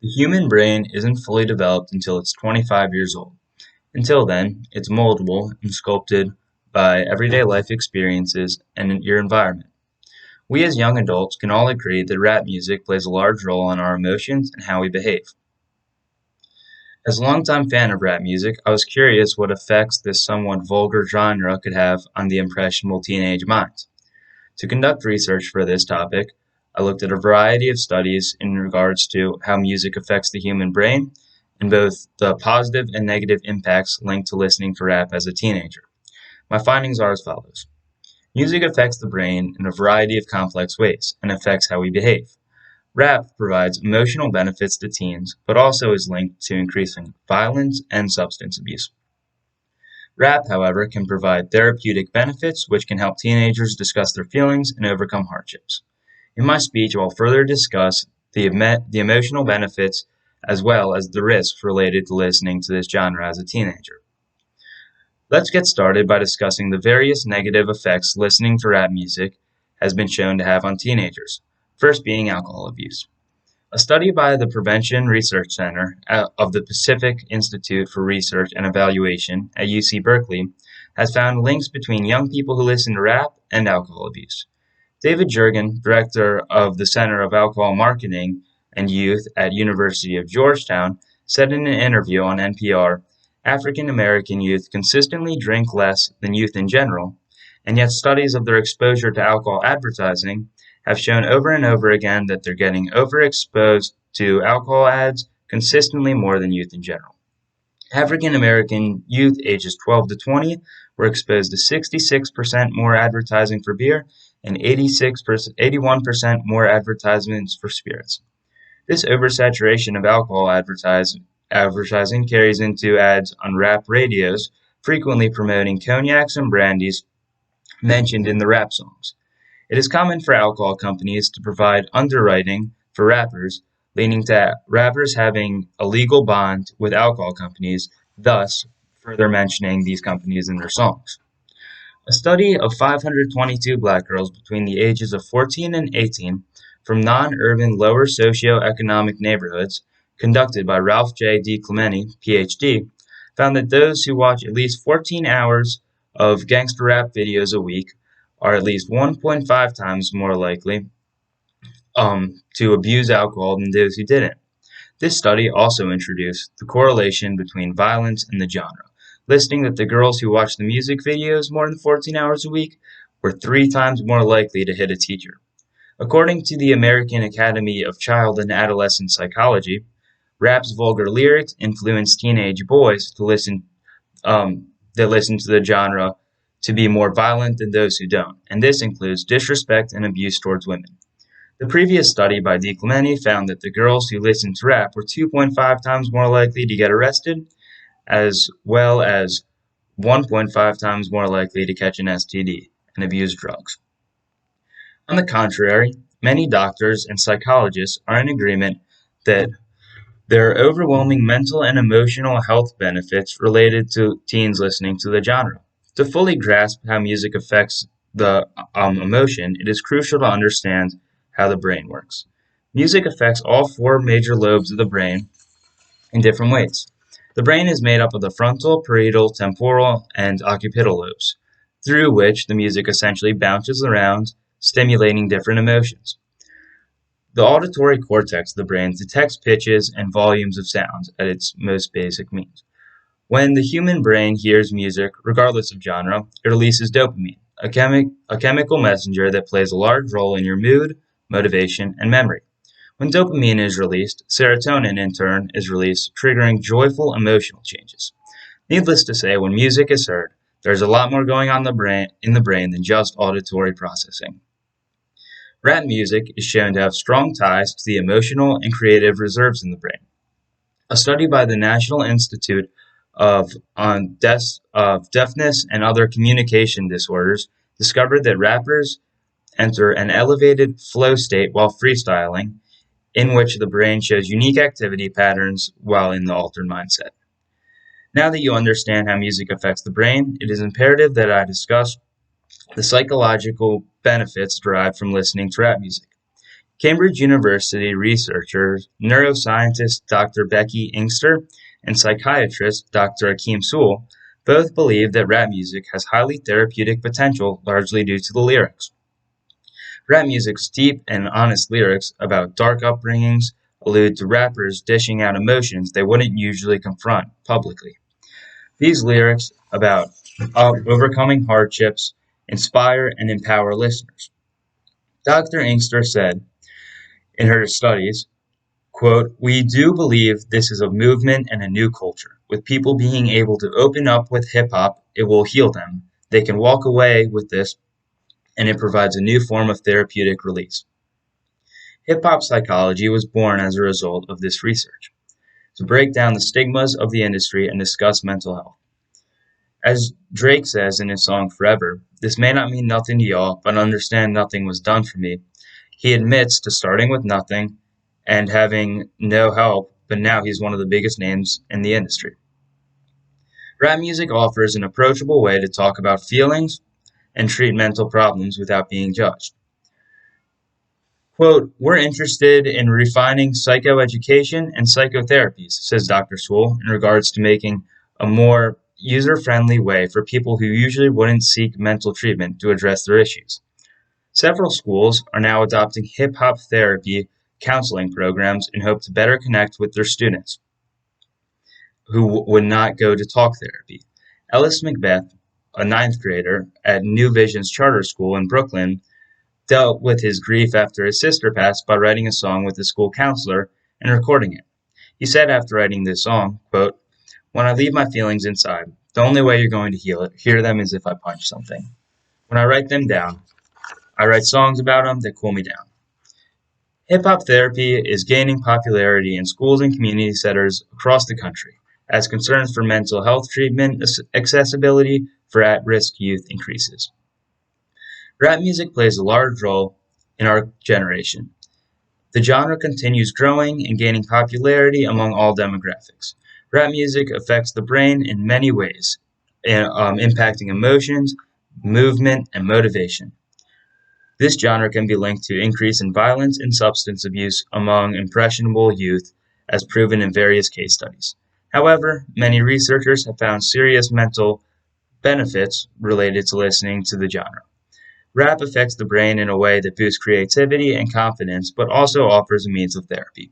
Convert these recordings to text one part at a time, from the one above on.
The human brain isn't fully developed until it's 25 years old. Until then, it's moldable and sculpted by everyday life experiences and your environment. We as young adults can all agree that rap music plays a large role in our emotions and how we behave. As a longtime fan of rap music, I was curious what effects this somewhat vulgar genre could have on the impressionable teenage minds. To conduct research for this topic, I looked at a variety of studies in regards to how music affects the human brain and both the positive and negative impacts linked to listening to rap as a teenager. My findings are as follows. Music affects the brain in a variety of complex ways and affects how we behave. Rap provides emotional benefits to teens, but also is linked to increasing violence and substance abuse. Rap, however, can provide therapeutic benefits which can help teenagers discuss their feelings and overcome hardships. In my speech, I will further discuss the emotional benefits as well as the risks related to listening to this genre as a teenager. Let's get started by discussing the various negative effects listening to rap music has been shown to have on teenagers, first being alcohol abuse. A study by the Prevention Research Center of the Pacific Institute for Research and Evaluation at UC Berkeley has found links between young people who listen to rap and alcohol abuse. David Jurgen, director of the Center of Alcohol Marketing and Youth at University of Georgetown, said in an interview on NPR, African American youth consistently drink less than youth in general, and yet studies of their exposure to alcohol advertising have shown over and over again that they're getting overexposed to alcohol ads consistently more than youth in general. African American youth ages 12 to 20 were exposed to 66% more advertising for beer and 81% more advertisements for spirits. This oversaturation of alcohol advertising carries into ads on rap radios, frequently promoting cognacs and brandies mentioned in the rap songs. It is common for alcohol companies to provide underwriting for rappers, leading to rappers having a legal bond with alcohol companies, thus further mentioning these companies in their songs. A study of 522 black girls between the ages of 14 and 18 from non-urban lower socioeconomic neighborhoods, conducted by Ralph J. DiClemente, Ph.D., found that those who watch at least 14 hours of gangster rap videos a week are at least 1.5 times more likely to abuse alcohol than those who didn't. This study also introduced the correlation between violence and the genre, listing that the girls who watched the music videos more than 14 hours a week were 3 times more likely to hit a teacher. According to the American Academy of Child and Adolescent Psychology, rap's vulgar lyrics influence teenage boys that listen to the genre to be more violent than those who don't, and this includes disrespect and abuse towards women. The previous study by DiClemente found that the girls who listened to rap were 2.5 times more likely to get arrested, as well as 1.5 times more likely to catch an STD and abuse drugs. On the contrary, many doctors and psychologists are in agreement that there are overwhelming mental and emotional health benefits related to teens listening to the genre. To fully grasp how music affects the emotion, it is crucial to understand how the brain works. Music affects all 4 major lobes of the brain in different ways. The brain is made up of the frontal, parietal, temporal, and occipital lobes, through which the music essentially bounces around, stimulating different emotions. The auditory cortex of the brain detects pitches and volumes of sounds at its most basic means. When the human brain hears music, regardless of genre, it releases dopamine, a chemical messenger that plays a large role in your mood, motivation, and memory. When dopamine is released, serotonin in turn is released, triggering joyful emotional changes. Needless to say, when music is heard, there's a lot more going on in the brain than just auditory processing. Rap music is shown to have strong ties to the emotional and creative reserves in the brain. A study by the National Institute of Deafness and Other Communication Disorders discovered that rappers enter an elevated flow state while freestyling, in which the brain shows unique activity patterns while in the altered mindset. Now that you understand how music affects the brain, it is imperative that I discuss the psychological benefits derived from listening to rap music. Cambridge University researchers, neuroscientist Dr. Becky Inkster and psychiatrist Dr. Akeem Sewell both believe that rap music has highly therapeutic potential largely due to the lyrics. Rap music's deep and honest lyrics about dark upbringings allude to rappers dishing out emotions they wouldn't usually confront publicly. These lyrics about overcoming hardships inspire and empower listeners. Dr. Inkster said in her studies, quote, "We do believe this is a movement and a new culture. With people being able to open up with hip hop, it will heal them. They can walk away with this, and it provides a new form of therapeutic release." Hip hop psychology was born as a result of this research, to break down the stigmas of the industry and discuss mental health. As Drake says in his song Forever, "This may not mean nothing to y'all, but understand nothing was done for me." He admits to starting with nothing and having no help, but now he's one of the biggest names in the industry. Rap music offers an approachable way to talk about feelings and treat mental problems without being judged. Quote, "We're interested in refining psychoeducation and psychotherapies," says Dr. Sewell, in regards to making a more user-friendly way for people who usually wouldn't seek mental treatment to address their issues. Several schools are now adopting hip-hop therapy counseling programs in hope to better connect with their students who would not go to talk therapy. Ellis Macbeth, a ninth grader at New Visions Charter School in Brooklyn, dealt with his grief after his sister passed by writing a song with the school counselor and recording it. He said after writing this song, quote, "When I leave my feelings inside, the only way you're going to hear them is if I punch something. When I write them down, I write songs about them that cool me down." Hip-hop therapy is gaining popularity in schools and community centers across the country as concerns for mental health treatment accessibility for at-risk youth increases. Rap music plays a large role in our generation. The genre continues growing and gaining popularity among all demographics. Rap music affects the brain in many ways, impacting emotions, movement, and motivation. This genre can be linked to increase in violence and substance abuse among impressionable youth, as proven in various case studies. However, many researchers have found serious mental benefits related to listening to the genre. Rap affects the brain in a way that boosts creativity and confidence, but also offers a means of therapy.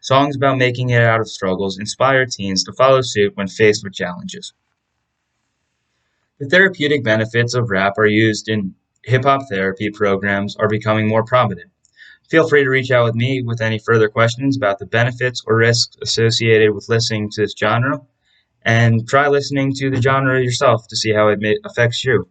Songs about making it out of struggles inspire teens to follow suit when faced with challenges. The therapeutic benefits of rap are used in hip-hop therapy programs are becoming more prominent. Feel free to reach out with me with any further questions about the benefits or risks associated with listening to this genre, and try listening to the genre yourself to see how it affects you.